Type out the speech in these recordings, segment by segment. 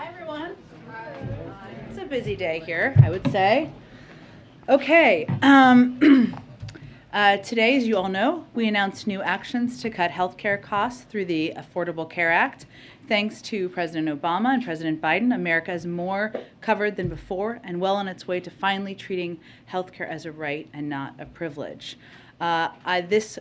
Hi, everyone. It's a busy day here, I would say. Okay. Today, as you all know, we announced new actions to cut healthcare costs through the Affordable Care Act. Thanks to President Obama and President Biden, America is more covered than before and well on its way to finally treating healthcare as a right and not a privilege. Thanks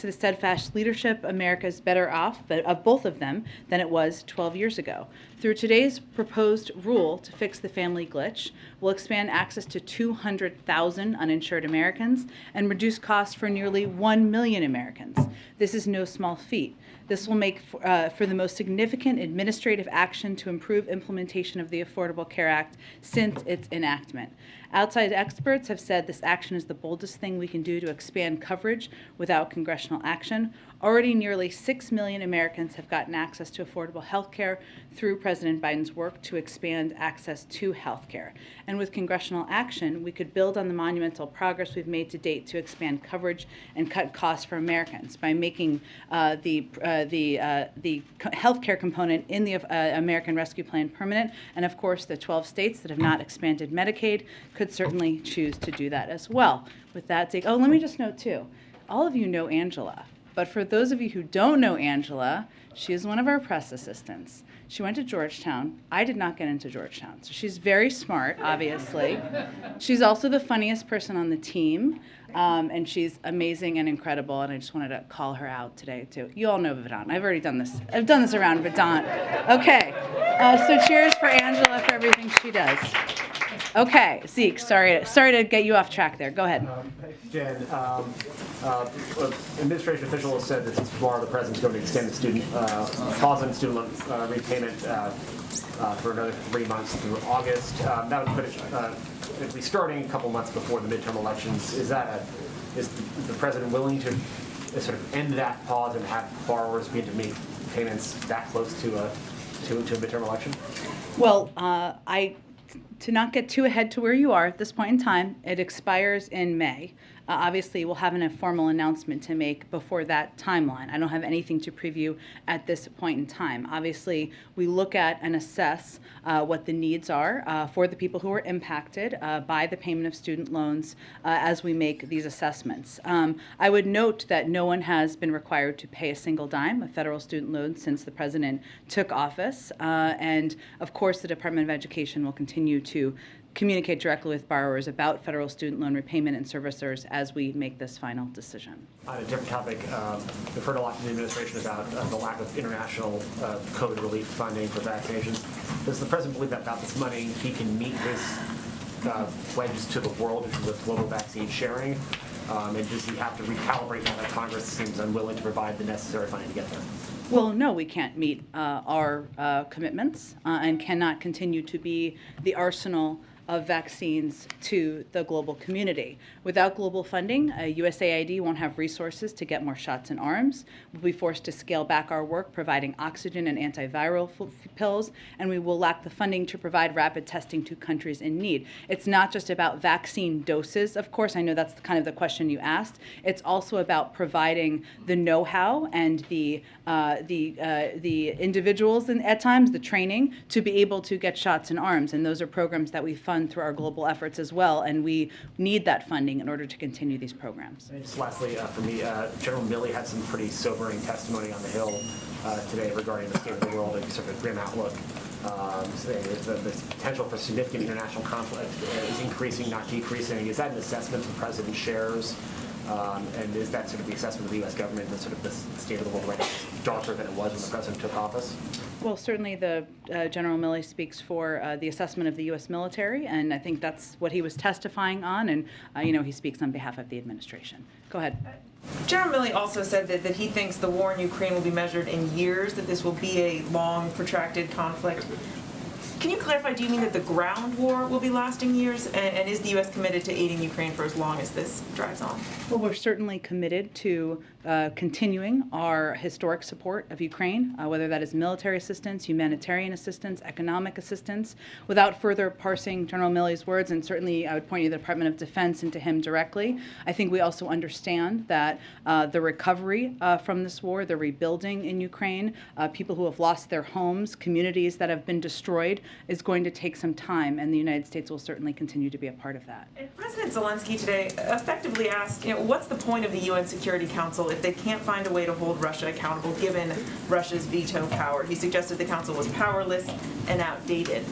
to the steadfast leadership, America is better off, of both of them, than it was 12 years ago. Through today's proposed rule to fix the family glitch, we'll expand access to 200,000 uninsured Americans and reduce costs for nearly 1 million Americans. This is no small feat. This will make for the most significant administrative action to improve implementation of the Affordable Care Act since its enactment. Outside experts have said this action is the boldest thing we can do to expand coverage without congressional action. Already nearly 6 million Americans have gotten access to affordable health care through President Biden's work to expand access to health care. And with congressional action, we could build on the monumental progress we've made to date to expand coverage and cut costs for Americans by making the health care component in the American Rescue Plan permanent. And of course, the 12 states that have not expanded Medicaid could certainly choose to do that as well. With that, let me just note too, all of you know Angela. But for those of you who don't know Angela, she is one of our press assistants. She went to Georgetown. I did not get into Georgetown. So she's very smart, obviously. She's also the funniest person on the team. And she's amazing and incredible. And I just wanted to call her out today, too. You all know Vedant. I've already done this. I've done this around Vedant. Okay. So cheers for Angela for everything she does. Okay, Zeke, sorry to get you off track there. Go ahead. Jen, administration officials said that tomorrow the president's going to extend the pause on student loan repayment for another 3 months through August. That would put it at least starting a couple months before the midterm elections. Is the president willing to sort of end that pause and have borrowers begin to make payments that close to a midterm election? Well, to not get too ahead to where you are at this point in time, it expires in May. Obviously, we'll have a formal announcement to make before that timeline. I don't have anything to preview at this point in time. Obviously, we look at and assess what the needs are for the people who are impacted by the payment of student loans as we make these assessments. I would note that no one has been required to pay a single dime of federal student loans since the president took office. And of course, the Department of Education will continue to communicate directly with borrowers about federal student loan repayment and servicers as we make this final decision. On a different topic, we've heard a lot from the administration about the lack of international COVID relief funding for vaccinations. Does the president believe that without this money, he can meet his pledges to the world with global vaccine sharing? And does he have to recalibrate now that Congress seems unwilling to provide the necessary funding to get there? Well, no, we can't meet our commitments and cannot continue to be the arsenal of vaccines to the global community. Without global funding, USAID won't have resources to get more shots in arms. We'll be forced to scale back our work providing oxygen and antiviral pills, and we will lack the funding to provide rapid testing to countries in need. It's not just about vaccine doses, of course. I know that's kind of the question you asked. It's also about providing the know-how and the individuals and at times the training to be able to get shots in arms, and those are programs that we fund through our global efforts as well, and we need that funding in order to continue these programs. And just lastly, for me, General Milley had some pretty sobering testimony on the Hill today regarding the state of the world and sort of a grim outlook. The potential for significant international conflict is increasing, not decreasing. Is that an assessment the president shares? And is that sort of the assessment of the U.S. government that sort of the state of the world right now is darker than it was when the president took office? Well, certainly the General Milley speaks for the assessment of the U.S. military, and I think that's what he was testifying on, and he speaks on behalf of the administration. Go ahead. General Milley also said that he thinks the war in Ukraine will be measured in years, that this will be a long, protracted conflict. Can you clarify, do you mean that the ground war will be lasting years? And is the U.S. committed to aiding Ukraine for as long as this drags on? Well, we're certainly committed to continuing our historic support of Ukraine, whether that is military assistance, humanitarian assistance, economic assistance. Without further parsing General Milley's words, and certainly I would point you to the Department of Defense and to him directly, I think we also understand that the recovery from this war, the rebuilding in Ukraine, people who have lost their homes, communities that have been destroyed, is going to take some time, and the United States will certainly continue to be a part of that. And President Zelensky today effectively asked, what's the point of the UN Security Council if they can't find a way to hold Russia accountable given Russia's veto power? He suggested the council was powerless and outdated.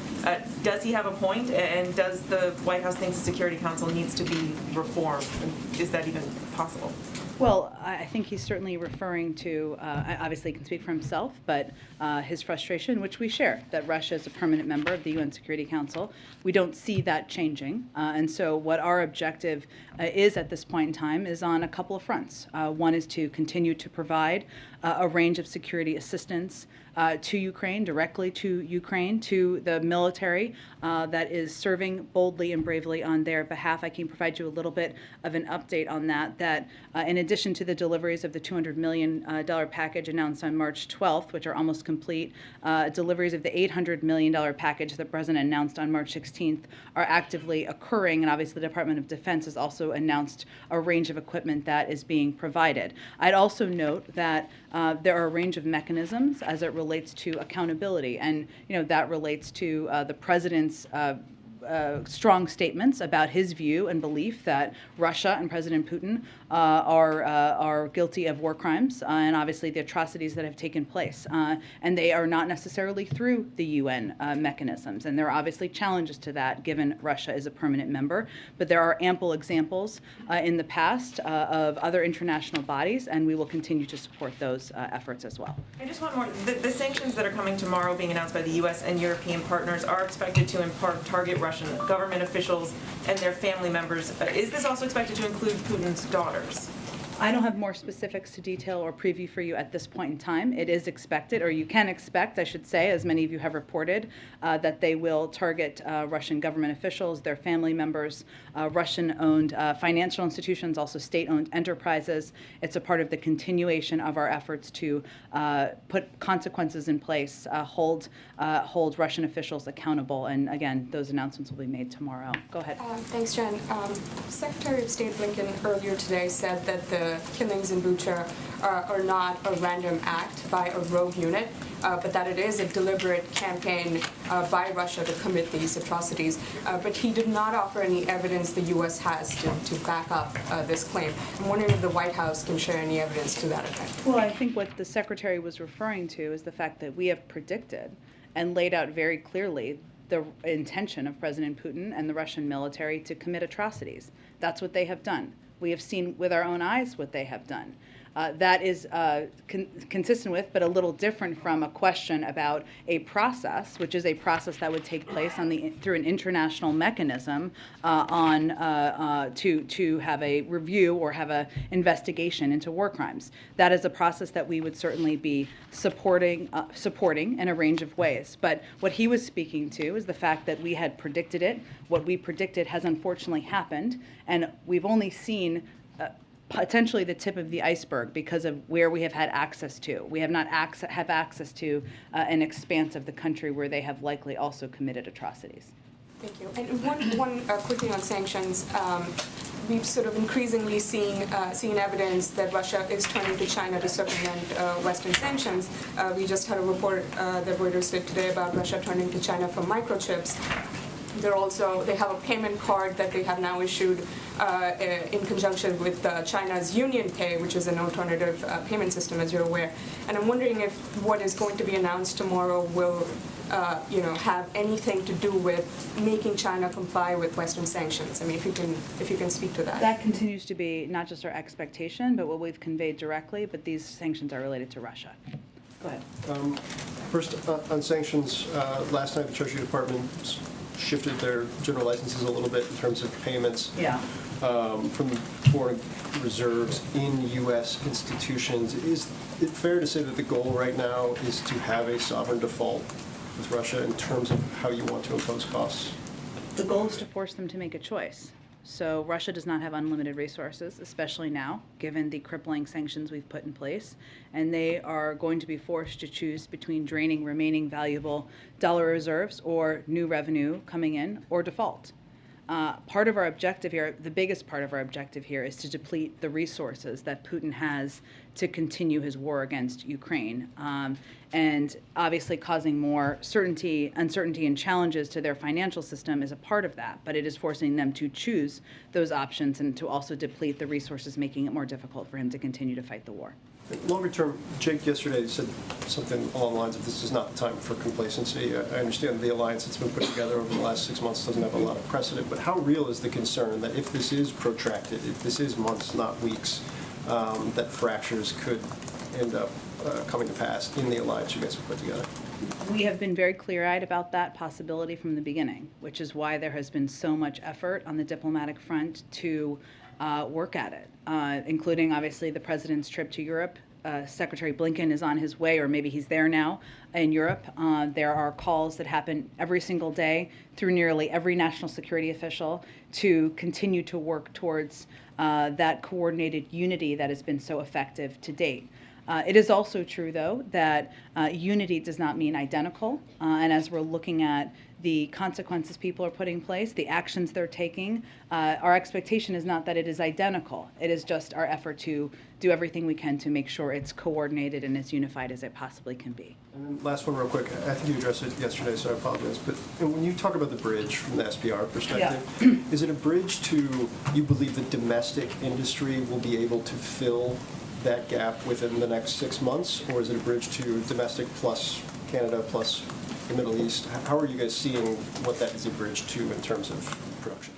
Does he have a point, and does the White House think the Security Council needs to be reformed? Is that even possible? Well, I think he's certainly referring to, obviously he can speak for himself, but his frustration, which we share, that Russia is a permanent member of the UN Security Council. We don't see that changing. And so what our objective is at this point in time is on a couple of fronts. One is to continue to provide a range of security assistance to Ukraine, directly to Ukraine, to the military that is serving boldly and bravely on their behalf. I can provide you a little bit of an update on that, in addition to the deliveries of the $200 million package announced on March 12th, which are almost complete, deliveries of the $800 million package that the President announced on March 16th are actively occurring, and obviously the Department of Defense has also announced a range of equipment that is being provided. I'd also note that there are a range of mechanisms as it relates to accountability, and that relates to the President's strong statements about his view and belief that Russia and President Putin are guilty of war crimes and obviously the atrocities that have taken place. And they are not necessarily through the UN mechanisms. And there are obviously challenges to that given Russia is a permanent member. But there are ample examples in the past of other international bodies, and we will continue to support those efforts as well. And just one more. The sanctions that are coming tomorrow being announced by the U.S. and European partners are expected to in part target Russian government officials and their family members. Is this also expected to include Putin's daughters? I don't have more specifics to detail or preview for you at this point in time. It is expected, or you can expect, I should say, as many of you have reported, that they will target Russian government officials, their family members, Russian-owned financial institutions, also state-owned enterprises. It's a part of the continuation of our efforts to put consequences in place, hold Russian officials accountable. And again, those announcements will be made tomorrow. Go ahead. Thanks, Jen. Secretary of State Blinken earlier today said that the killings in Bucha are not a random act by a rogue unit, but that it is a deliberate campaign by Russia to commit these atrocities. But he did not offer any evidence the U.S. has to back up this claim. I'm wondering if the White House can share any evidence to that effect. Well, I think what the Secretary was referring to is the fact that we have predicted and laid out very clearly the intention of President Putin and the Russian military to commit atrocities. That's what they have done. We have seen with our own eyes what they have done. That is consistent with, but a little different from a question about a process, which is a process that would take place through an international mechanism to have a review or have an investigation into war crimes. That is a process that we would certainly be supporting in a range of ways. But what he was speaking to is the fact that we had predicted it. What we predicted has unfortunately happened, and we've only seen potentially the tip of the iceberg because of where we have had access to. We have not have access to an expanse of the country where they have likely also committed atrocities. Thank you. And one quickly on sanctions. We've sort of increasingly seen evidence that Russia is turning to China to circumvent Western sanctions. We just had a report that Reuters did today about Russia turning to China for microchips. They have a payment card that they have now issued in conjunction with China's Union Pay, which is an alternative payment system, as you're aware. And I'm wondering if what is going to be announced tomorrow will, have anything to do with making China comply with Western sanctions. I mean, if you can speak to that. That continues to be not just our expectation, but what we've conveyed directly. But these sanctions are related to Russia. Go ahead. First, on sanctions, last night the Treasury Department shifted their general licenses a little bit in terms of payments from the foreign reserves in U.S. institutions. Is it fair to say that the goal right now is to have a sovereign default with Russia in terms of how you want to impose costs? The goal is to force them to make a choice. So Russia does not have unlimited resources, especially now, given the crippling sanctions we've put in place. And they are going to be forced to choose between draining remaining valuable dollar reserves or new revenue coming in or default. Part of our objective here, the biggest part of our objective here, is to deplete the resources that Putin has to continue his war against Ukraine, and obviously causing more uncertainty, and challenges to their financial system is a part of that, but it is forcing them to choose those options and to also deplete the resources, making it more difficult for him to continue to fight the war. Longer term, Jake yesterday said something along the lines of this is not the time for complacency. I understand the alliance that's been put together over the last 6 months doesn't have a lot of precedent, but how real is the concern that if this is protracted, if this is months, not weeks, that fractures could end up coming to pass in the alliance you guys have put together? We have been very clear-eyed about that possibility from the beginning, which is why there has been so much effort on the diplomatic front to work at it, including obviously the president's trip to Europe. Secretary Blinken is on his way, or maybe he's there now in Europe. There are calls that happen every single day through nearly every national security official to continue to work towards that coordinated unity that has been so effective to date. It is also true, though, that unity does not mean identical. And as we're looking at the consequences people are putting in place, the actions they're taking, our expectation is not that it is identical. It is just our effort to do everything we can to make sure it's coordinated and as unified as it possibly can be. And then last one real quick. I think you addressed it yesterday, so I apologize. But when you talk about the bridge from the SPR perspective, is it a bridge to, you believe the domestic industry will be able to fill that gap within the next 6 months, or is it a bridge to domestic plus Canada plus the Middle East? How are you guys seeing what that is a bridge to in terms of production?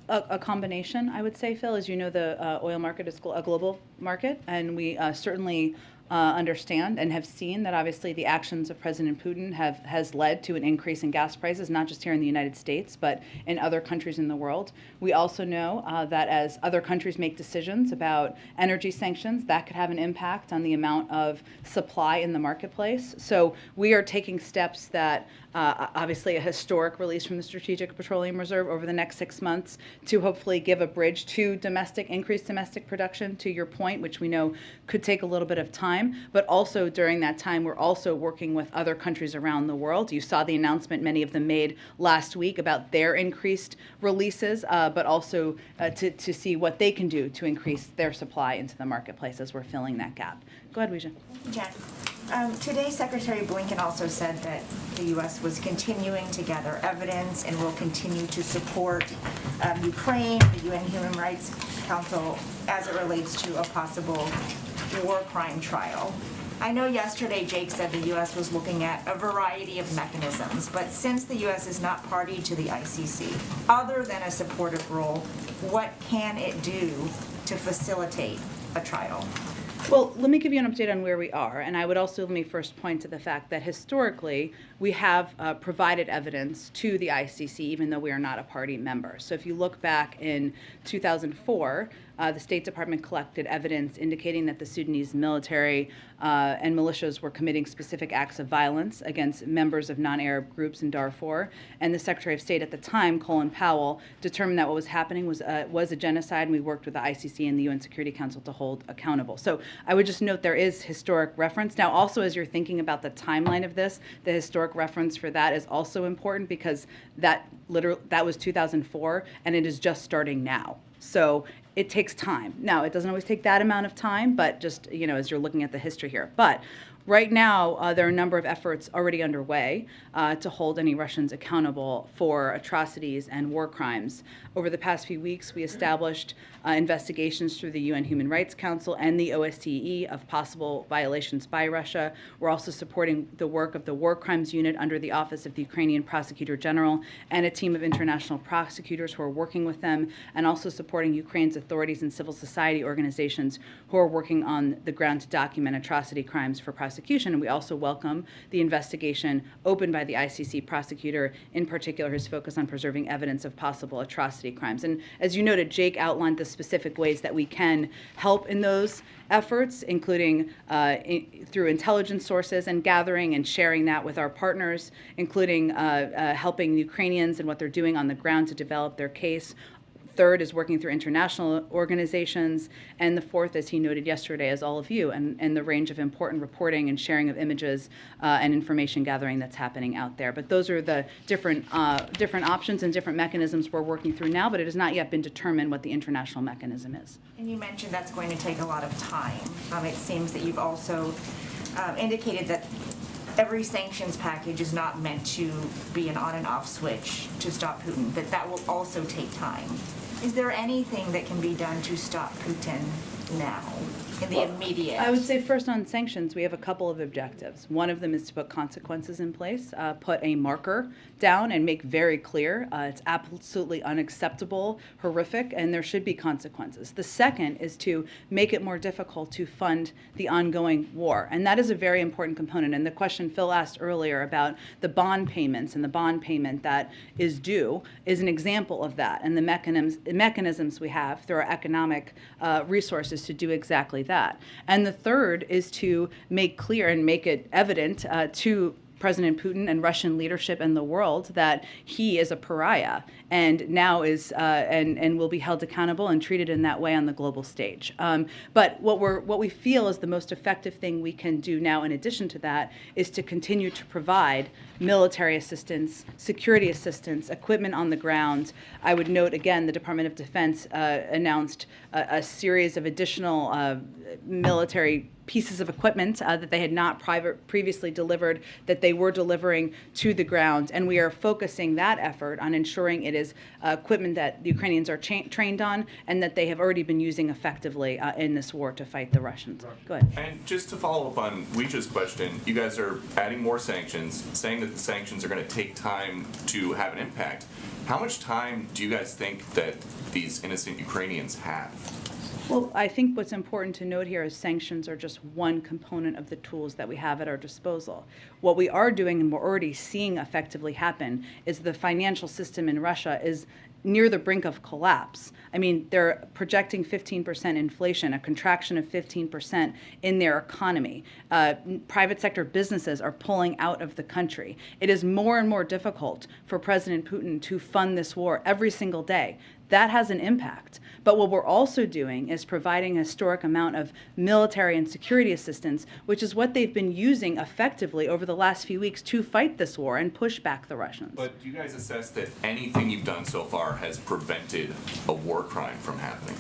A combination, I would say, Phil. As you know, the oil market is a global market, and we certainly understand and have seen that obviously the actions of President Putin has led to an increase in gas prices, not just here in the United States, but in other countries in the world. We also know that as other countries make decisions about energy sanctions, that could have an impact on the amount of supply in the marketplace. So we are taking steps that obviously a historic release from the Strategic Petroleum Reserve over the next 6 months to hopefully give a bridge to increased domestic production, to your point, which we know could take a little bit of time. But also during that time, we're also working with other countries around the world. You saw the announcement many of them made last week about their increased releases, but also to see what they can do to increase their supply into the marketplace as we're filling that gap. Go ahead, Weijia. Jen. Today, Secretary Blinken also said that the U.S. was continuing to gather evidence and will continue to support Ukraine, the UN Human Rights Council, as it relates to a possible war crime trial. I know yesterday Jake said the U.S. was looking at a variety of mechanisms, but since the U.S. is not party to the ICC, other than a supportive role, what can it do to facilitate a trial? Well, let me give you an update on where we are, and I would also let me first point to the fact that historically we have provided evidence to the ICC even though we are not a party member. So if you look back in 2004, the State Department collected evidence indicating that the Sudanese military and militias were committing specific acts of violence against members of non-Arab groups in Darfur, and the Secretary of State at the time, Colin Powell, determined that what was happening was a genocide, and we worked with the ICC and the UN Security Council to hold accountable. So I would just note there is historic reference. Now also, as you're thinking about the timeline of this, the historic reference for that is also important because that was 2004 and it is just starting now. So it takes time. Now, it doesn't always take that amount of time, but just, as you're looking at the history here. But right now, there are a number of efforts already underway to hold any Russians accountable for atrocities and war crimes. Over the past few weeks, we established investigations through the UN Human Rights Council and the OSCE of possible violations by Russia. We're also supporting the work of the War Crimes Unit under the Office of the Ukrainian Prosecutor General and a team of international prosecutors who are working with them, and also supporting Ukraine's authorities and civil society organizations who are working on the ground to document atrocity crimes for prosecution prosecution. And we also welcome the investigation opened by the ICC prosecutor, in particular his focus on preserving evidence of possible atrocity crimes. And as you noted, Jake outlined the specific ways that we can help in those efforts, including through intelligence sources and gathering and sharing that with our partners, including helping Ukrainians and what they're doing on the ground to develop their case. Third is working through international organizations. And the fourth, as he noted yesterday, is all of you and the range of important reporting and sharing of images and information gathering that's happening out there. But those are the different options and different mechanisms we're working through now, but it has not yet been determined what the international mechanism is. And you mentioned that's going to take a lot of time. It seems that you've also indicated that every sanctions package is not meant to be an on and off switch to stop Putin, that will also take time. Is there anything that can be done to stop Putin now, in the immediate? I would say first on sanctions, we have a couple of objectives. One of them is to put consequences in place, put a marker down and make very clear it's absolutely unacceptable, horrific, and there should be consequences. The second is to make it more difficult to fund the ongoing war. And that is a very important component. And the question Phil asked earlier about the bond payments and the bond payment that is due is an example of that. And the mechanisms we have through our economic resources to do exactly that. And the third is to make clear and make it evident to President Putin and Russian leadership and the world that he is a pariah and now is and will be held accountable and treated in that way on the global stage. But what we feel is the most effective thing we can do now, in addition to that, is to continue to provide military assistance, security assistance, equipment on the ground. I would note again, the Department of Defense announced a series of additional military pieces of equipment that they had not previously delivered, that they were delivering to the ground. And we are focusing that effort on ensuring it is equipment that the Ukrainians are trained on and that they have already been using effectively in this war to fight the Russians. Go ahead. And just to follow up on Weecha's question, you guys are adding more sanctions, saying that the sanctions are going to take time to have an impact. How much time do you guys think that these innocent Ukrainians have? Well, I think what's important to note here is sanctions are just one component of the tools that we have at our disposal. What we are doing, and we're already seeing effectively happen, is the financial system in Russia is near the brink of collapse. I mean, they're projecting 15% inflation, a contraction of 15% in their economy. Private sector businesses are pulling out of the country. It is more and more difficult for President Putin to fund this war every single day. That has an impact. But what we're also doing is providing a historic amount of military and security assistance, which is what they've been using effectively over the last few weeks to fight this war and push back the Russians. But do you guys assess that anything you've done so far has prevented a war crime from happening?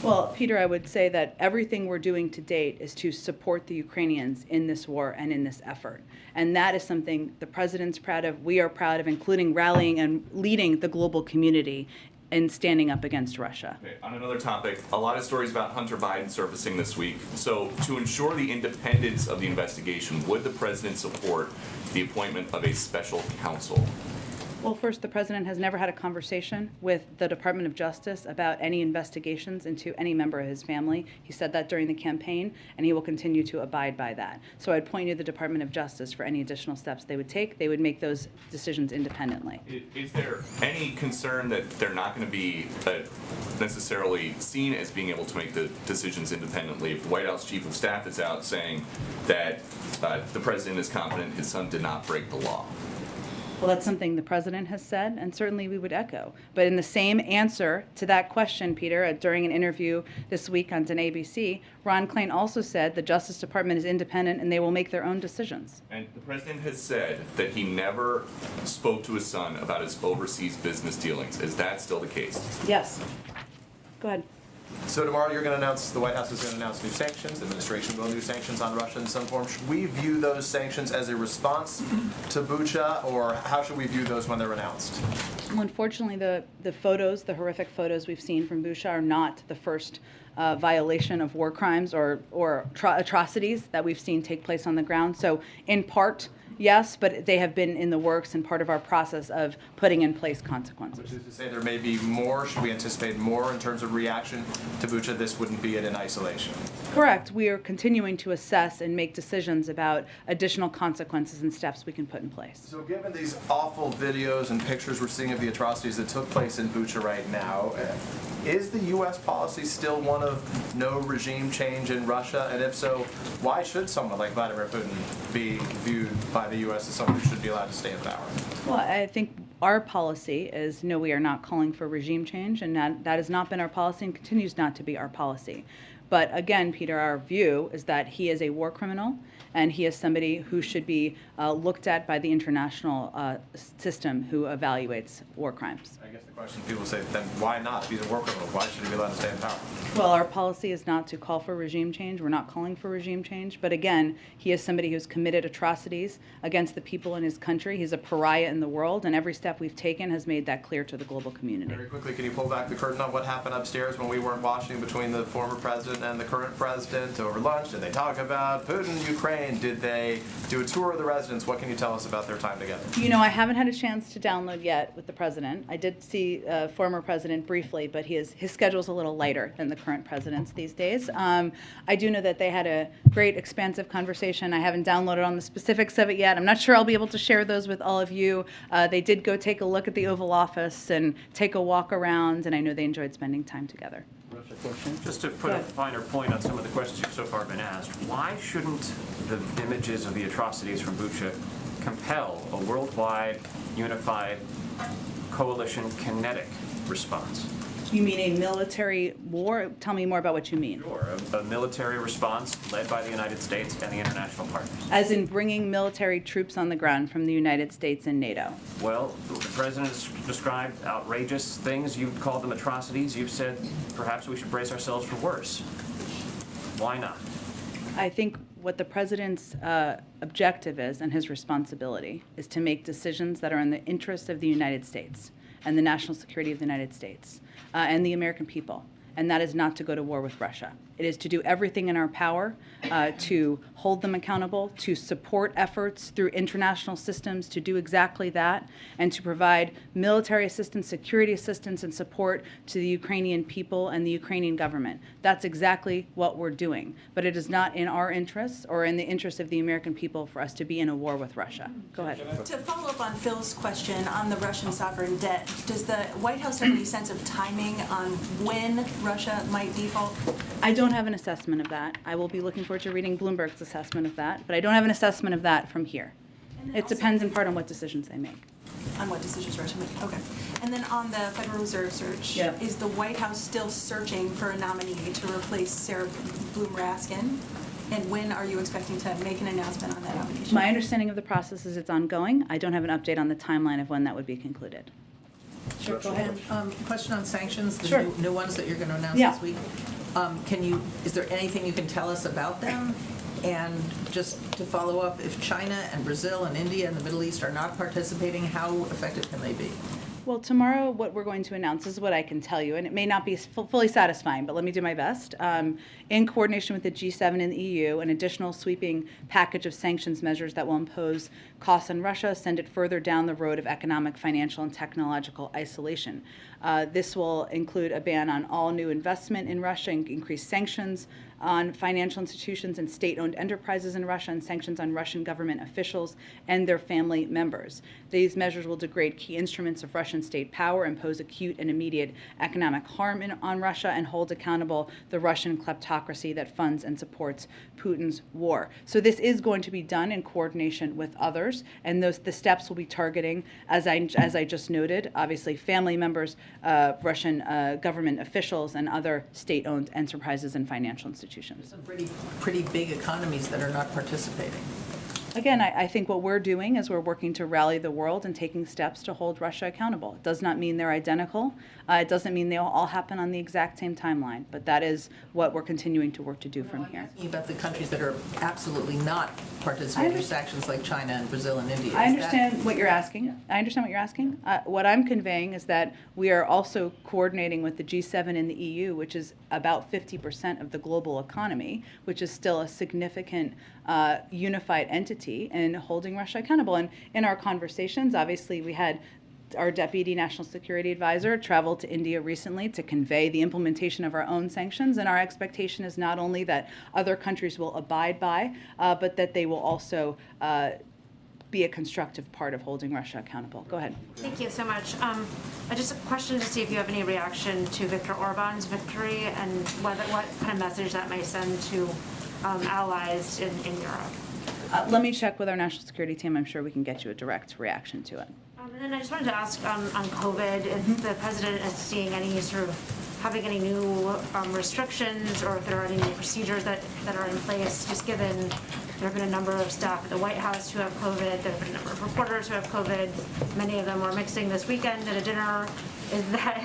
Well, Peter, I would say that everything we're doing to date is to support the Ukrainians in this war and in this effort. And that is something the president's proud of, we are proud of, including rallying and leading the global community in standing up against Russia. Okay, on another topic, a lot of stories about Hunter Biden surfacing this week. So to ensure the independence of the investigation, would the president support the appointment of a special counsel? Well, first, the president has never had a conversation with the Department of Justice about any investigations into any member of his family. He said that during the campaign, and he will continue to abide by that. So I'd point you to the Department of Justice for any additional steps they would take. They would make those decisions independently. Is there any concern that they're not going to be necessarily seen as being able to make the decisions independently if the White House Chief of Staff is out saying that the president is confident his son did not break the law? Well, that's something the president has said, and certainly we would echo. But in the same answer to that question, Peter, during an interview this week on ABC, Ron Klain also said the Justice Department is independent and they will make their own decisions. And the president has said that he never spoke to his son about his overseas business dealings. Is that still the case? Yes. Go ahead. So tomorrow the White House is going to announce new sanctions. The administration will new sanctions on Russia in some form. Should we view those sanctions as a response to Bucha, or how should we view those when they're announced? Well, unfortunately, the horrific photos we've seen from Bucha are not the first violation of war crimes or atrocities that we've seen take place on the ground. So in part, yes, but they have been in the works and part of our process of putting in place consequences. Which is to say there may be more. Should we anticipate more in terms of reaction to Bucha? This wouldn't be it in isolation. Correct. We are continuing to assess and make decisions about additional consequences and steps we can put in place. So given these awful videos and pictures we're seeing of the atrocities that took place in Bucha right now, is the U.S. policy still one of no regime change in Russia? And if so, why should someone like Vladimir Putin be viewed by the U.S. as someone who should be allowed to stay in power? Well, I think our policy is no, we are not calling for regime change, and that has not been our policy and continues not to be our policy. But again, Peter, our view is that he is a war criminal, and he is somebody who should be looked at by the international system who evaluates war crimes. I guess the question people say, then why not? If he's a war criminal, why should he be allowed to stay in power? Well, our policy is not to call for regime change. We're not calling for regime change. But again, he is somebody who's committed atrocities against the people in his country. He's a pariah in the world, and every step we've taken has made that clear to the global community. Very quickly, can you pull back the curtain on what happened upstairs when we weren't watching between the former president and the current president over lunch? Did they talk about Putin, Ukraine? Did they do a tour of the residence? What can you tell us about their time together? You know, I haven't had a chance to download yet with the president. I did see former president briefly, but his schedule's a little lighter than the current president's these days. I do know that they had a great, expansive conversation. I haven't downloaded on the specifics of it yet. I'm not sure I'll be able to share those with all of you. They did go take a look at the Oval Office and take a walk around, and I know they enjoyed spending time together. Just to put a finer point on some of the questions you've so far been asked, why shouldn't the images of the atrocities from Bucha compel a worldwide, unified, coalition kinetic response? You mean a military war? Tell me more about what you mean. Sure, a military response led by the United States and the international partners. As in bringing military troops on the ground from the United States and NATO. Well, the president has described outrageous things. You've called them atrocities. You've said perhaps we should brace ourselves for worse. Why not? I think what the president's objective is and his responsibility is to make decisions that are in the interest of the United States and the national security of the United States and the American people. And that is not to go to war with Russia. It is to do everything in our power to hold them accountable, to support efforts through international systems to do exactly that, and to provide military assistance, security assistance, and support to the Ukrainian people and the Ukrainian government. That's exactly what we're doing. But it is not in our interests or in the interest of the American people for us to be in a war with Russia. Go ahead. To follow up on Phil's question on the Russian sovereign debt, does the White House have any sense of timing on when Russia might default? I don't have an assessment of that. I will be looking forward to reading Bloomberg's assessment of that, but I don't have an assessment of that from here. It depends in part on what decisions they make. On what decisions Russia make? Okay. And then on the Federal Reserve search, is the White House still searching for a nominee to replace Sarah Bloom Raskin? And when are you expecting to make an announcement on that nomination? My understanding of the process is it's ongoing. I don't have an update on the timeline of when that would be concluded. Sure, go ahead. Question on sanctions, the Sure. new ones that you're going to announce Yeah. this week. Is there anything you can tell us about them? And just to follow up, if China and Brazil and India and the Middle East are not participating, how effective can they be? Well, tomorrow what we're going to announce is what I can tell you, and it may not be fully satisfying, but let me do my best. In coordination with the G7 and the EU, an additional sweeping package of sanctions measures that will impose costs on Russia, send it further down the road of economic, financial, and technological isolation. This will include a ban on all new investment in Russia, and increased sanctions on financial institutions and state-owned enterprises in Russia, and sanctions on Russian government officials and their family members. These measures will degrade key instruments of Russian state power, impose acute and immediate economic harm on Russia, and hold accountable the Russian kleptocracy that funds and supports Putin's war. So this is going to be done in coordination with others, and the steps will be targeting, as I just noted, obviously family members, Russian government officials, and other state-owned enterprises and financial institutions. Some pretty big economies that are not participating. Again, I think what we're doing is we're working to rally the world and taking steps to hold Russia accountable. It does not mean they're identical. It doesn't mean they'll all happen on the exact same timeline, but that is what we're continuing to work to do from here. About the countries that are absolutely not participating in sanctions like China and Brazil and India. I understand what you're asking. I understand what you're asking. What I'm conveying is that we are also coordinating with the G7 and the EU, which is about 50% of the global economy, which is still a significant unified entity, in holding Russia accountable. And in our conversations, obviously, we had our Deputy National Security Advisor traveled to India recently to convey the implementation of our own sanctions, and our expectation is not only that other countries will abide by, but that they will also be a constructive part of holding Russia accountable. Go ahead. Thank you so much. Just a question to see if you have any reaction to Viktor Orban's victory and what kind of message that may send to allies in Europe. Let me check with our national security team. I'm sure we can get you a direct reaction to it. And then I just wanted to ask on COVID, if the president is seeing any sort of having any new restrictions, or if there are any new procedures that are in place, just given there have been a number of staff at the White House who have COVID, there have been a number of reporters who have COVID, many of them were mixing this weekend at a dinner.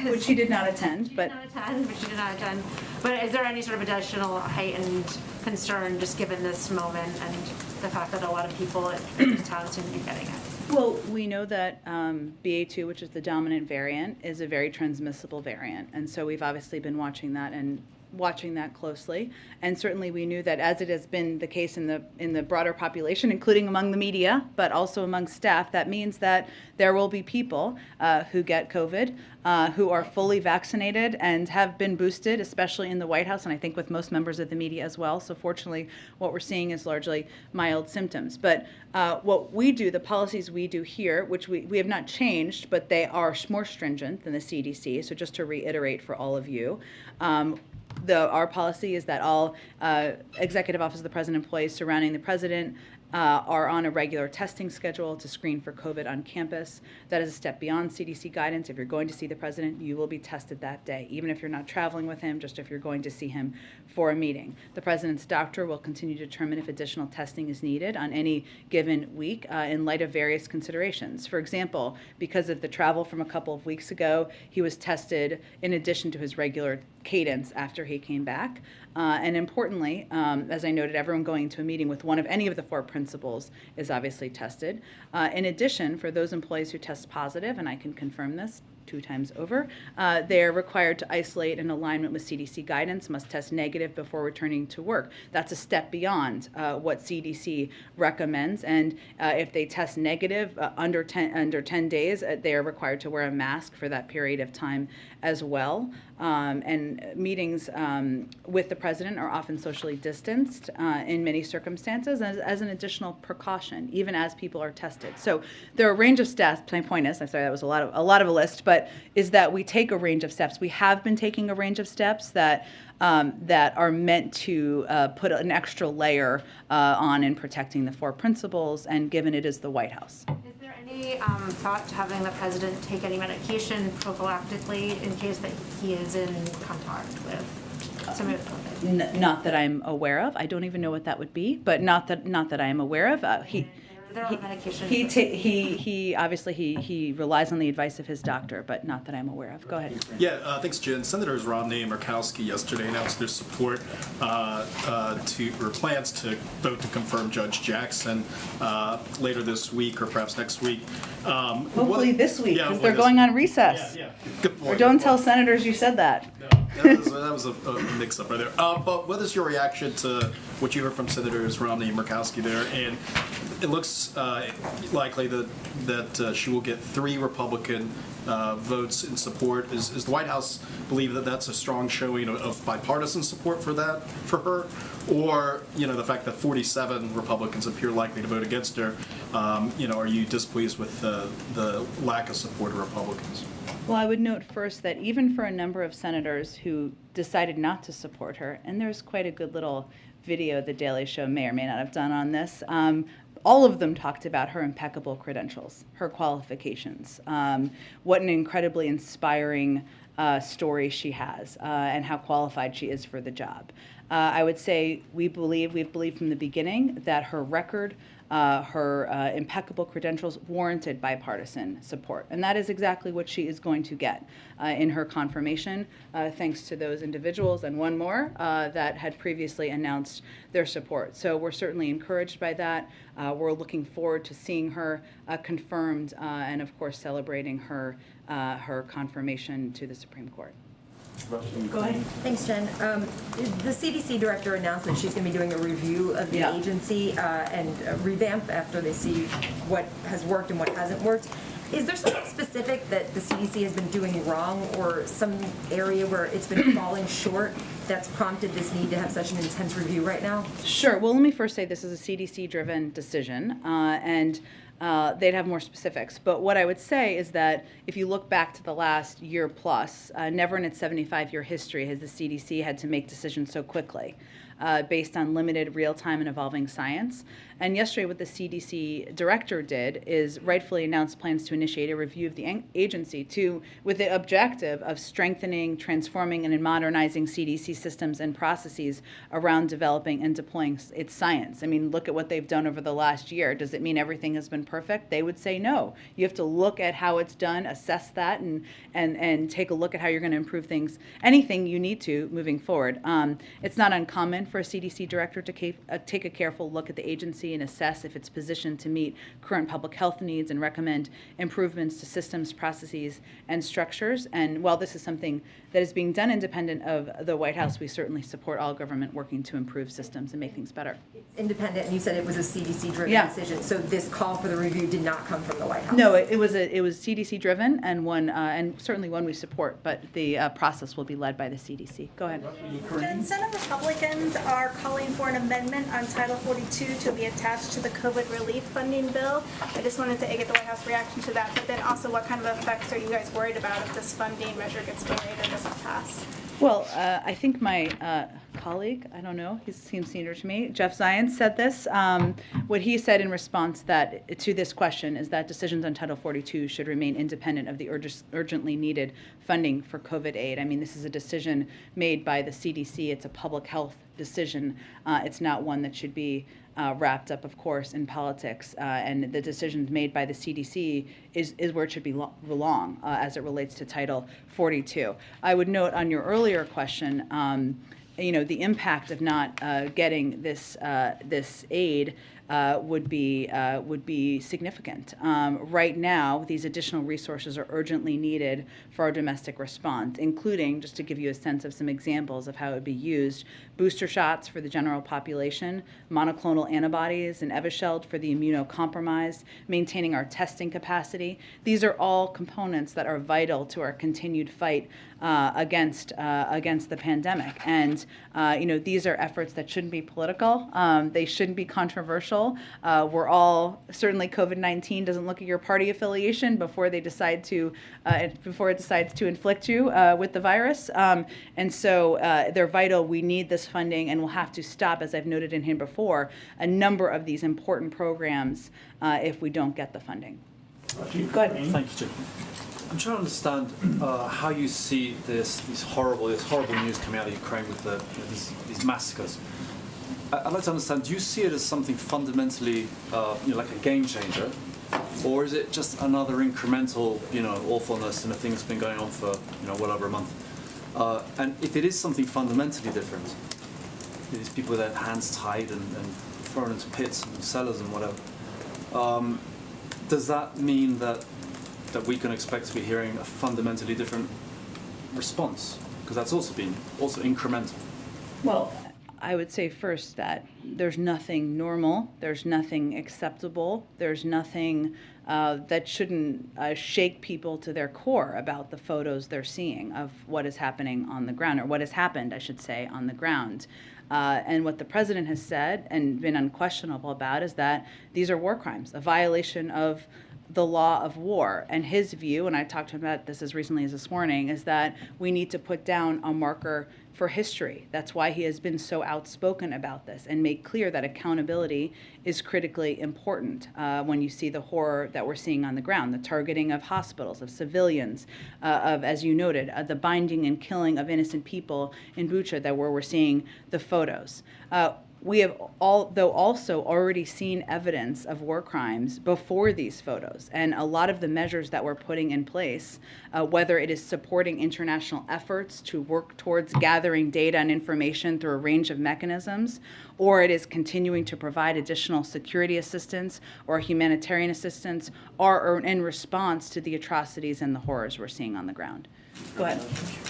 Which she did not attend, but she did not attend. But is there any sort of additional heightened concern just given this moment and the fact that a lot of people in this town seem to be getting it? Well, we know that BA2, which is the dominant variant, is a very transmissible variant, and so we've obviously been watching that closely, and certainly we knew that, as it has been the case in the broader population, including among the media, but also among staff, that means that there will be people who get COVID, who are fully vaccinated and have been boosted, especially in the White House, and I think with most members of the media as well. So fortunately, what we're seeing is largely mild symptoms. But what we do, the policies we do here, which we have not changed, but they are more stringent than the CDC. So just to reiterate for all of you, our policy is that all Executive Office of the President employees surrounding the President are on a regular testing schedule to screen for COVID on campus. That is a step beyond CDC guidance. If you're going to see the President, you will be tested that day, even if you're not traveling with him, just if you're going to see him for a meeting. The President's doctor will continue to determine if additional testing is needed on any given week in light of various considerations. For example, because of the travel from a couple of weeks ago, he was tested in addition to his regular cadence after he came back. And importantly, as I noted, everyone going to a meeting with one of any of the four principals is obviously tested. In addition, for those employees who test positive, and I can confirm this 2 times over, they are required to isolate in alignment with CDC guidance, must test negative before returning to work. That's a step beyond what CDC recommends, and if they test negative under 10 days, they are required to wear a mask for that period of time as well. And meetings with the President are often socially distanced in many circumstances as an additional precaution, even as people are tested. So there are a range of steps. My point is, I'm sorry, that was a lot of a list, but is that we take a range of steps. We have been taking a range of steps that are meant to put an extra layer on in protecting the four principles, and given it is the White House. Is there any thought to having the President take any medication prophylactically in case that he is in contact with some of COVID? Not that I'm aware of. I don't even know what that would be, but not that I am aware of. There are medications. He obviously he relies on the advice of his doctor, but not that I'm aware of. Go ahead. Yeah, thanks, Jen. Senators Romney and Murkowski yesterday announced their support or plans to vote to confirm Judge Jackson later this week or perhaps next week. Hopefully this week, because they're going on recess. Yeah. Good point. Or don't tell senators you said that. No, that was a mix-up right there. But what is your reaction to what you heard from Senators Romney and Murkowski there? And it looks likely that she will get 3 Republican votes in support. Is the White House believe that that's a strong showing of bipartisan support for her? Or, the fact that 47 Republicans appear likely to vote against her, are you displeased with the lack of support of Republicans? Well, I would note first that even for a number of senators who decided not to support her, and there's quite a good little video the Daily Show may or may not have done on this, all of them talked about her impeccable credentials, her qualifications, what an incredibly inspiring story she has, and how qualified she is for the job. I would say we've believed from the beginning that her record, her impeccable credentials warranted bipartisan support. And that is exactly what she is going to get in her confirmation, thanks to those individuals and one more that had previously announced their support. So we're certainly encouraged by that. We're looking forward to seeing her confirmed and, of course, celebrating her confirmation to the Supreme Court. Go ahead. Thanks, Jen. The CDC director announced that she's going to be doing a review of the agency and a revamp after they see what has worked and what hasn't worked. Is there something specific that the CDC has been doing wrong, or some area where it's been falling short that's prompted this need to have such an intense review right now? Sure. Well, let me first say this is a CDC-driven decision, and they'd have more specifics. But what I would say is that if you look back to the last year plus, never in its 75-year history has the CDC had to make decisions so quickly. Based on limited real-time and evolving science. And yesterday what the CDC director did is rightfully announced plans to initiate a review of the agency with the objective of strengthening, transforming, and modernizing CDC systems and processes around developing and deploying its science. I mean, look at what they've done over the last year. Does it mean everything has been perfect? They would say no. You have to look at how it's done, assess that, and take a look at how you're going to improve things, anything you need to moving forward. It's not uncommon for a CDC director to take a careful look at the agency and assess if it's positioned to meet current public health needs and recommend improvements to systems, processes, and structures. And while this is something that is being done independent of the White House, we certainly support all government working to improve systems and make things better. Independent, and you said it was a CDC-driven decision, so this call for the review did not come from the White House? No, it was CDC-driven, and and certainly one we support, but the process will be led by the CDC. Go ahead. Jen, Senate Republicans are calling for an amendment on Title 42 to be attached to the COVID relief funding bill. I just wanted to get the White House reaction to that, but then also what kind of effects are you guys worried about if this funding measure gets delayed or doesn't pass? Well, I think my colleague, I don't know, he seems senior to me, Jeff Zients said this. What he said in response to this question is that decisions on Title 42 should remain independent of the urgently needed funding for COVID aid. I mean, this is a decision made by the CDC. It's a public health decision. It's not one that should be wrapped up, of course, in politics. And the decisions made by the CDC is where it should belong as it relates to Title 42. I would note on your earlier question, the impact of not getting this aid would be significant. Right now, these additional resources are urgently needed for our domestic response, including, just to give you a sense of some examples of how it would be used, booster shots for the general population, monoclonal antibodies and Evusheld for the immunocompromised, maintaining our testing capacity. These are all components that are vital to our continued fight against the pandemic. And these are efforts that shouldn't be political. They shouldn't be controversial. We're all, certainly COVID-19 doesn't look at your party affiliation before it decides to inflict you with the virus. And so they're vital. We need this funding, and we'll have to stop, as I've noted in here before, a number of these important programs if we don't get the funding. Go ahead. Thank you, Jim. I'm trying to understand how you see this horrible news coming out of Ukraine with these massacres. I'd like to understand, do you see it as something fundamentally like a game changer, or is it just another incremental awfulness in a thing that's been going on for well over a month? And if it is something fundamentally different, these people with their hands tied and thrown into pits and cellars and whatever, does that mean that we can expect to be hearing a fundamentally different response? Because that's also incremental. Well, I would say first that there's nothing normal, there's nothing acceptable, there's nothing that shouldn't shake people to their core about the photos they're seeing of what is happening on the ground, or what has happened, I should say, on the ground. And what the president has said and been unquestionable about is that these are war crimes, a violation of the law of war. And his view, and I talked to him about this as recently as this morning, is that we need to put down a marker for history. That's why he has been so outspoken about this and made clear that accountability is critically important when you see the horror that we're seeing on the ground, the targeting of hospitals, of civilians, of, as you noted, the binding and killing of innocent people in Bucha, where we're seeing the photos. We have also already seen evidence of war crimes before these photos, and a lot of the measures that we're putting in place, whether it is supporting international efforts to work towards gathering data and information through a range of mechanisms, or it is continuing to provide additional security assistance or humanitarian assistance, are in response to the atrocities and the horrors we're seeing on the ground. Go ahead.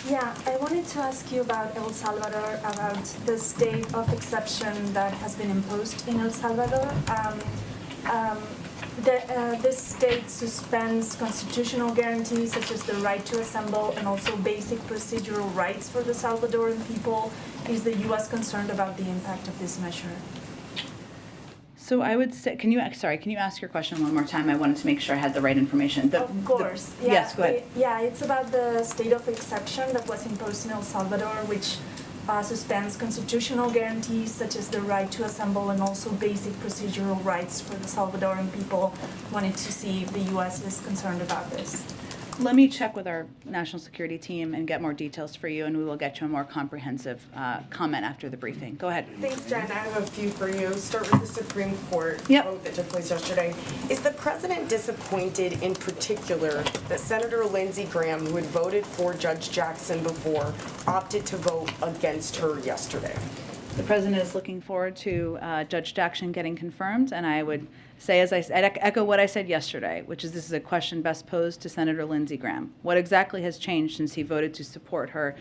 Yeah, I wanted to ask you about El Salvador, about the state of exception that has been imposed in El Salvador. This state suspends constitutional guarantees such as the right to assemble and also basic procedural rights for the Salvadoran people. Is the U.S. concerned about the impact of this measure? So I would say, can you ask your question one more time? I wanted to make sure I had the right information. Of course. Yes, go ahead. It's about the state of exception that was imposed in El Salvador, which suspends constitutional guarantees such as the right to assemble and also basic procedural rights for the Salvadoran people. Wanted to see if the U.S. is concerned about this. Let me check with our national security team and get more details for you, and we will get you a more comprehensive comment after the briefing. Go ahead. Thanks, Jen. I have a few for you. Start with the Supreme Court vote that took place yesterday. Is the president disappointed in particular that Senator Lindsey Graham, who had voted for Judge Jackson before, opted to vote against her yesterday? The president is looking forward to Judge Jackson getting confirmed, and I would say, as I said, echo what I said yesterday, which is this is a question best posed to Senator Lindsey Graham. What exactly has changed since he voted to support her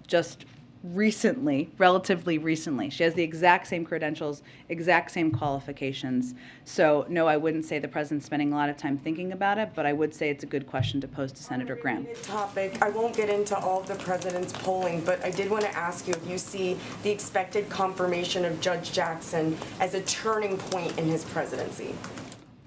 just recently, relatively recently? She has the exact same credentials, exact same qualifications. So no, I wouldn't say the president's spending a lot of time thinking about it, but I would say it's a good question to pose to Senator Graham. Topic. I won't get into all of the president's polling, but I did want to ask you if you see the expected confirmation of Judge Jackson as a turning point in his presidency.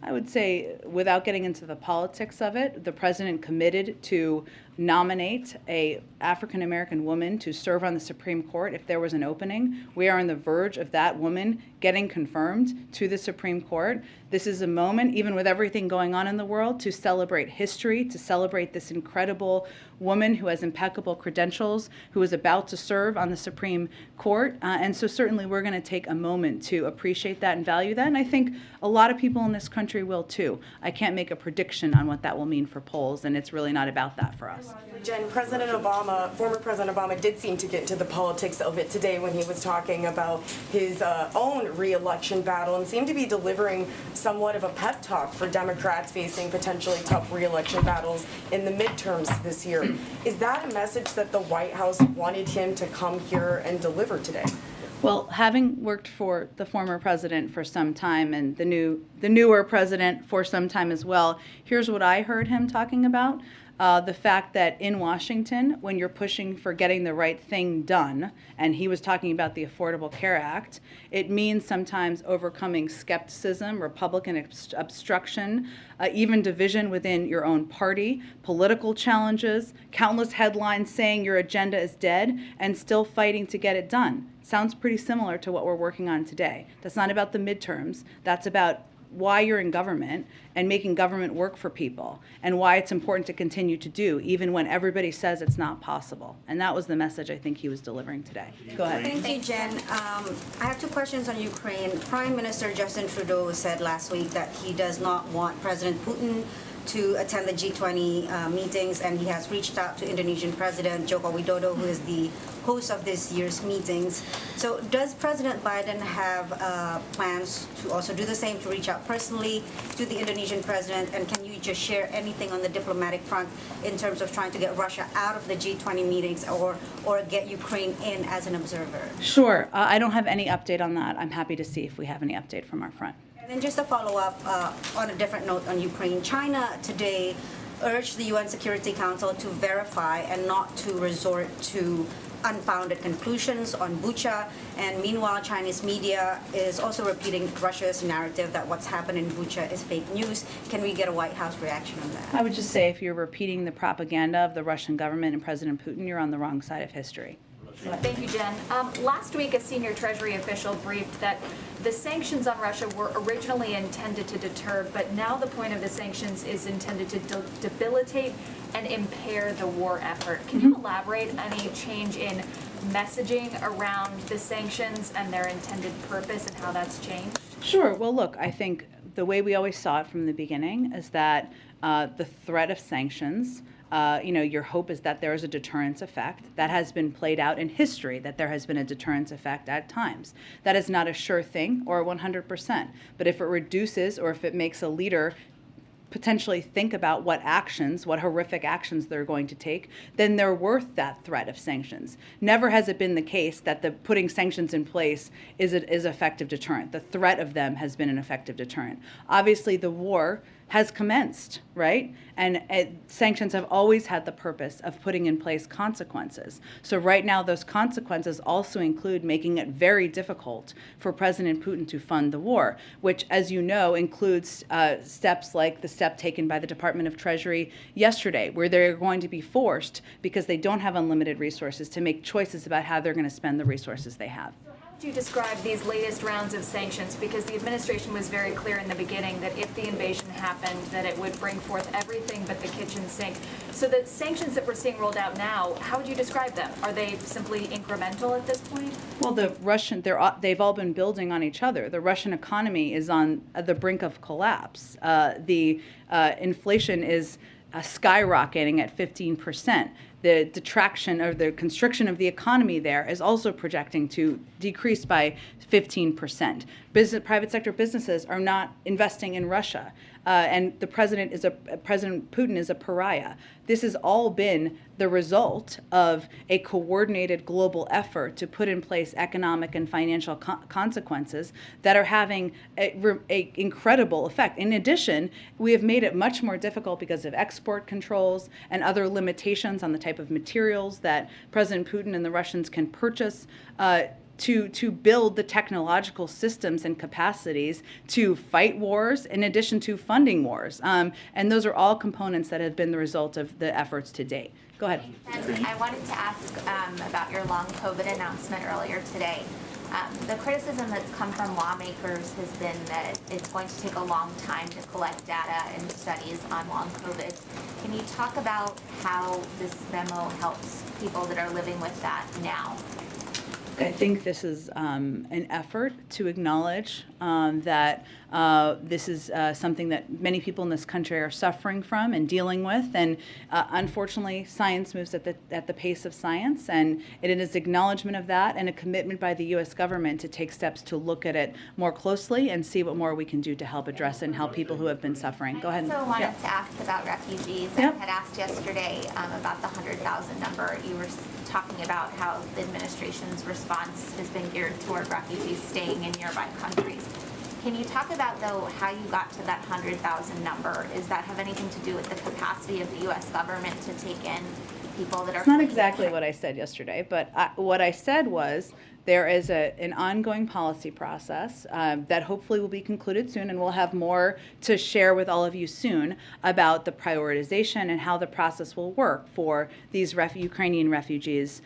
I would say, without getting into the politics of it, the president committed to nominate a African-American woman to serve on the Supreme Court if there was an opening. We are on the verge of that woman getting confirmed to the Supreme Court. This is a moment, even with everything going on in the world, to celebrate history, to celebrate this incredible woman who has impeccable credentials, who is about to serve on the Supreme Court. And so certainly we're going to take a moment to appreciate that and value that. And I think a lot of people in this country will too. I can't make a prediction on what that will mean for polls, and it's really not about that for us. Jen, President Obama, former President Obama, did seem to get into the politics of it today when he was talking about his own re-election battle and seemed to be delivering somewhat of a pep talk for Democrats facing potentially tough re-election battles in the midterms this year. Is that a message that the White House wanted him to come here and deliver today? Well, having worked for the former president for some time and the newer president for some time as well, here's what I heard him talking about. The fact that in Washington, when you're pushing for getting the right thing done, and he was talking about the Affordable Care Act, it means sometimes overcoming skepticism, Republican obstruction, even division within your own party, political challenges, countless headlines saying your agenda is dead, and still fighting to get it done. Sounds pretty similar to what we're working on today. That's not about the midterms. That's about why you're in government and making government work for people, and why it's important to continue to do, even when everybody says it's not possible. And that was the message I think he was delivering today. Go ahead. Thank you, Jen. I have two questions on Ukraine. Prime Minister Justin Trudeau said last week that he does not want President Putin to attend the G20 meetings, and he has reached out to Indonesian President Joko Widodo, who is the host of this year's meetings. So does President Biden have plans to also do the same, to reach out personally to the Indonesian president? And can you just share anything on the diplomatic front in terms of trying to get Russia out of the G20 meetings or get Ukraine in as an observer? Sure. I don't have any update on that. I'm happy to see if we have any update from our front. And then just a follow-up on a different note on Ukraine. China today urged the UN Security Council to verify and not to resort to unfounded conclusions on Bucha. And meanwhile, Chinese media is also repeating Russia's narrative that what's happened in Bucha is fake news. Can we get a White House reaction on that? I would just say if you're repeating the propaganda of the Russian government and President Putin, you're on the wrong side of history. Thank you, Jen. Last week, a senior Treasury official briefed that the sanctions on Russia were originally intended to deter, but now the point of the sanctions is intended to debilitate and impair the war effort. Can you elaborate any change in messaging around the sanctions and their intended purpose and how that's changed? Sure. Well, look, I think the way we always saw it from the beginning is that the threat of sanctions, your hope is that there is a deterrence effect. That has been played out in history, that there has been a deterrence effect at times. That is not a sure thing or 100%. But if it reduces or if it makes a leader potentially think about what horrific actions they're going to take, then they're worth that threat of sanctions. Never has it been the case that putting sanctions in place is effective deterrent. The threat of them has been an effective deterrent. Obviously, the war has commenced, right? And sanctions have always had the purpose of putting in place consequences. So right now, those consequences also include making it very difficult for President Putin to fund the war, which, as you know, includes steps like the step taken by the Department of Treasury yesterday, where they're going to be forced, because they don't have unlimited resources, to make choices about how they're going to spend the resources they have. How would you describe these latest rounds of sanctions? Because the administration was very clear in the beginning that if the invasion happened, that it would bring forth everything but the kitchen sink. So the sanctions that we're seeing rolled out now, how would you describe them? Are they simply incremental at this point? Well, they've all been building on each other. The Russian economy is on the brink of collapse. The inflation is skyrocketing at 15%. The detraction or the constriction of the economy there is also projecting to decrease by 15%. Private sector businesses are not investing in Russia, and President Putin is a pariah. This has all been the result of a coordinated global effort to put in place economic and financial consequences that are having an incredible effect. In addition, we have made it much more difficult because of export controls and other limitations on the type of materials that President Putin and the Russians can purchase to build the technological systems and capacities to fight wars in addition to funding wars. And those are all components that have been the result of the efforts to date. Go ahead. And I wanted to ask about your long COVID announcement earlier today. The criticism that's come from lawmakers has been that it's going to take a long time to collect data and studies on long COVID. Can you talk about how this memo helps people that are living with that now? I think this is an effort to acknowledge that this is something that many people in this country are suffering from and dealing with. And unfortunately, science moves at the pace of science, and it is acknowledgement of that and a commitment by the U.S. government to take steps to look at it more closely and see what more we can do to help address it and help people who have been suffering. Go ahead. I also wanted to ask about refugees. Yep. I had asked yesterday about the 100,000 number. You were talking about how the administration's response has been geared toward refugees staying in nearby countries. Can you talk about, though, how you got to that 100,000 number? Does that have anything to do with the capacity of the U.S. government to take in people that are... It's not exactly what I said yesterday, but what I said was there is an ongoing policy process that hopefully will be concluded soon, and we'll have more to share with all of you soon about the prioritization and how the process will work for these Ukrainian refugees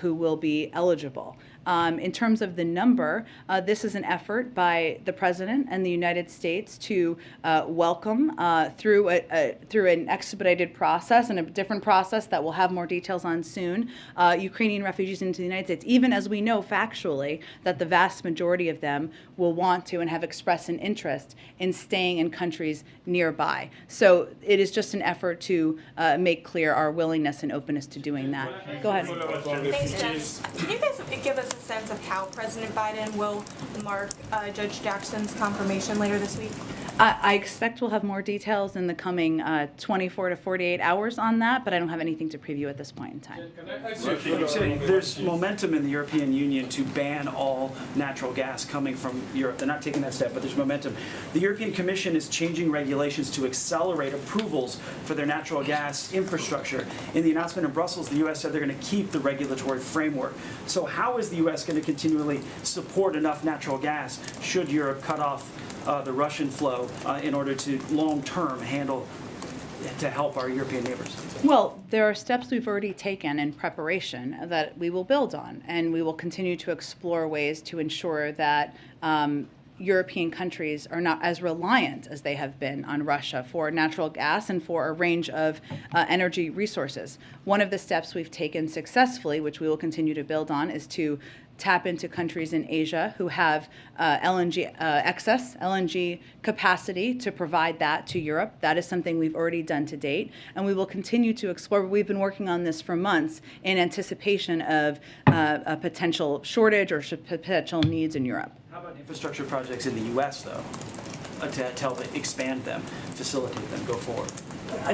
who will be eligible. In terms of the number, this is an effort by the President and the United States to welcome through an expedited process and a different process that we'll have more details on soon, Ukrainian refugees into the United States, even as we know factually that the vast majority of them will want to and have expressed an interest in staying in countries nearby. So it is just an effort to make clear our willingness and openness to doing that. Go ahead. Thanks, Jen. Can you guys give us a sense of how President Biden will mark Judge Jackson's confirmation later this week? I expect we'll have more details in the coming 24 to 48 hours on that, but I don't have anything to preview at this point in time. There's momentum in the European Union to ban all natural gas coming from Europe. They're not taking that step, but there's momentum. The European Commission is changing regulations to accelerate approvals for their natural gas infrastructure. In the announcement in Brussels, the U.S. said they're going to keep the regulatory framework. So how is the U.S. going to continually support enough natural gas should Europe cut off the Russian flow in order to long-term to help our European neighbors? Well, there are steps we've already taken in preparation that we will build on, and we will continue to explore ways to ensure that European countries are not as reliant as they have been on Russia for natural gas and for a range of energy resources. One of the steps we've taken successfully, which we will continue to build on, is to tap into countries in Asia who have excess LNG capacity to provide that to Europe. That is something we've already done to date, and we will continue to explore. We've been working on this for months in anticipation of a potential shortage or potential needs in Europe. How about infrastructure projects in the U.S., though? expand them, facilitate them, go forward.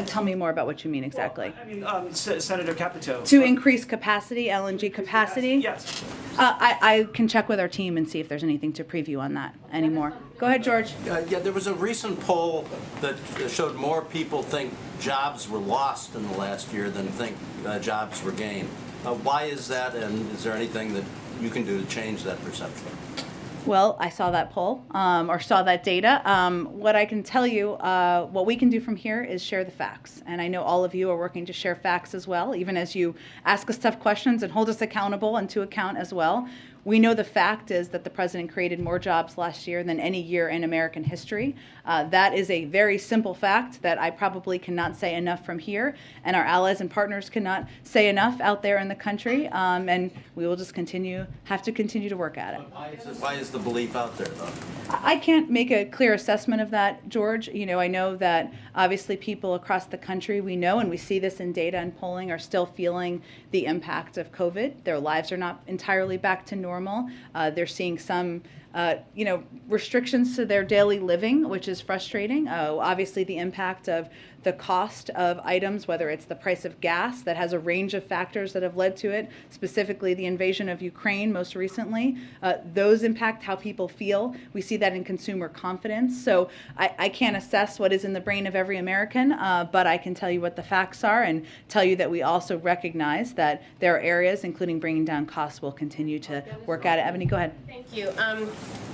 Tell me more about what you mean exactly. I mean, Senator Capito. To increase capacity, LNG capacity? Yes. I can check with our team and see if there's anything to preview on that anymore. Go ahead, George. Yeah, there was a recent poll that showed more people think jobs were lost in the last year than think jobs were gained. Why is that, and is there anything that you can do to change that perception? Well, I saw that poll, or saw that data. What I can tell you, what we can do from here is share the facts. And I know all of you are working to share facts as well, even as you ask us tough questions and hold us accountable and to account as well. We know the fact is that the president created more jobs last year than any year in American history. That is a very simple fact that I probably cannot say enough from here, and our allies and partners cannot say enough out there in the country, and we will just have to continue to work at it. Why is the belief out there, though? I can't make a clear assessment of that, George. You know, I know that obviously people across the country, we know, and we see this in data and polling, are still feeling the impact of COVID. Their lives are not entirely back to normal. They're seeing some restrictions to their daily living, which is frustrating. Obviously, the impact of the cost of items, whether it's the price of gas, that has a range of factors that have led to it, specifically the invasion of Ukraine most recently. Those impact how people feel. We see that in consumer confidence. So I can't assess what is in the brain of every American, but I can tell you what the facts are and tell you that we also recognize that there are areas, including bringing down costs, we'll continue to work at it. Ebony, go ahead. Thank you.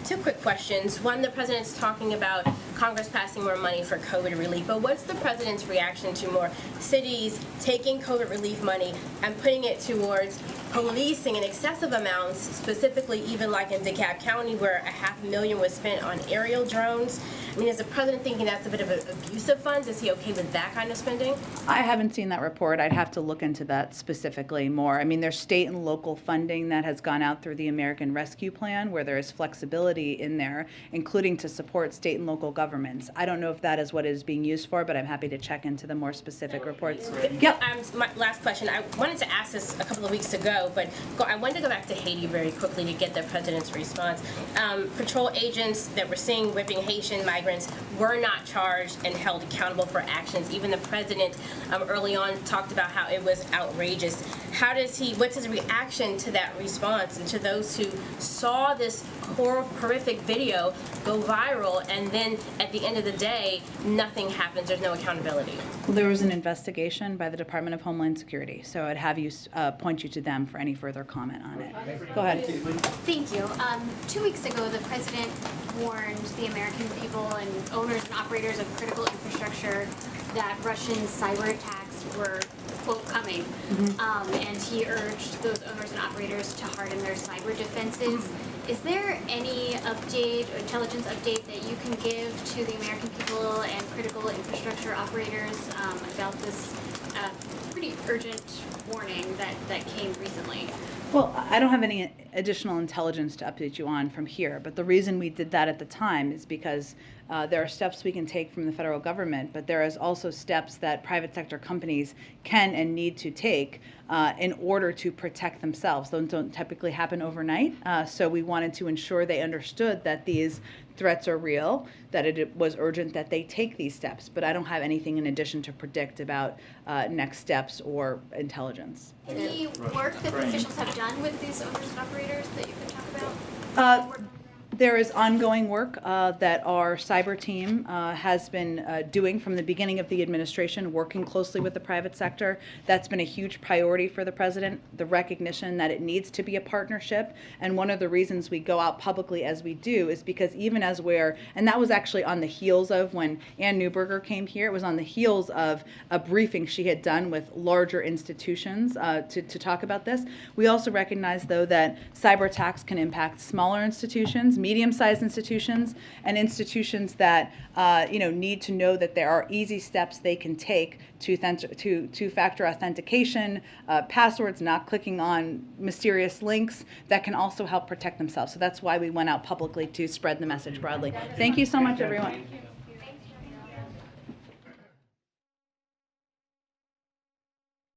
Two quick questions. One, the president's talking about Congress passing more money for COVID relief, but what's the president's reaction to more cities taking COVID relief money and putting it towards policing in excessive amounts, specifically even like in DeKalb County where $500,000 was spent on aerial drones? I mean, is the president thinking that's a bit of an abuse of funds? Is he okay with that kind of spending? I haven't seen that report. I'd have to look into that specifically more. I mean, there's state and local funding that has gone out through the American Rescue Plan where there is flexibility in there, including to support state and local governments. I don't know if that is what it is being used for, but I'm happy to check into the more specific reports. Yep. My last question. I wanted to ask this a couple of weeks ago, but I wanted to go back to Haiti very quickly to get the president's response. Patrol agents that were seen whipping Haitian migrants were not charged and held accountable for actions. Even the president early on talked about how it was outrageous. What's his reaction to that response and to those who saw this horrific video go viral and then at the end of the day, nothing happens, there's no accountability? Well, there was an investigation by the Department of Homeland Security, so I'd have you point you to them for any further comment on it. Go ahead. Thank you. 2 weeks ago, the president warned the American people and owners and operators of critical infrastructure that Russian cyber attacks were, quote, coming. And he urged those owners and operators to harden their cyber defenses. Is there any update or intelligence update that you can give to the American people and critical infrastructure operators about this pretty urgent warning that came recently? Well, I don't have any additional intelligence to update you on from here, but the reason we did that at the time is because there are steps we can take from the federal government, but there is also steps that private sector companies can and need to take in order to protect themselves. Those don't typically happen overnight, so we wanted to ensure they understood that these threats are real, that it was urgent that they take these steps, but I don't have anything in addition to predict about next steps or intelligence. Any work that officials have done with these owners and operators that you can talk about? There is ongoing work that our cyber team has been doing from the beginning of the administration, working closely with the private sector. That's been a huge priority for the president, the recognition that it needs to be a partnership. And one of the reasons we go out publicly as we do is because even as and that was actually on the heels of when Ann Neuberger came here, it was on the heels of a briefing she had done with larger institutions to talk about this. We also recognize, though, that cyber attacks can impact smaller institutions, medium-sized institutions, and institutions that need to know that there are easy steps they can take to two-factor authentication, passwords, not clicking on mysterious links that can also help protect themselves. So that's why we went out publicly to spread the message broadly. Thank you so much, everyone.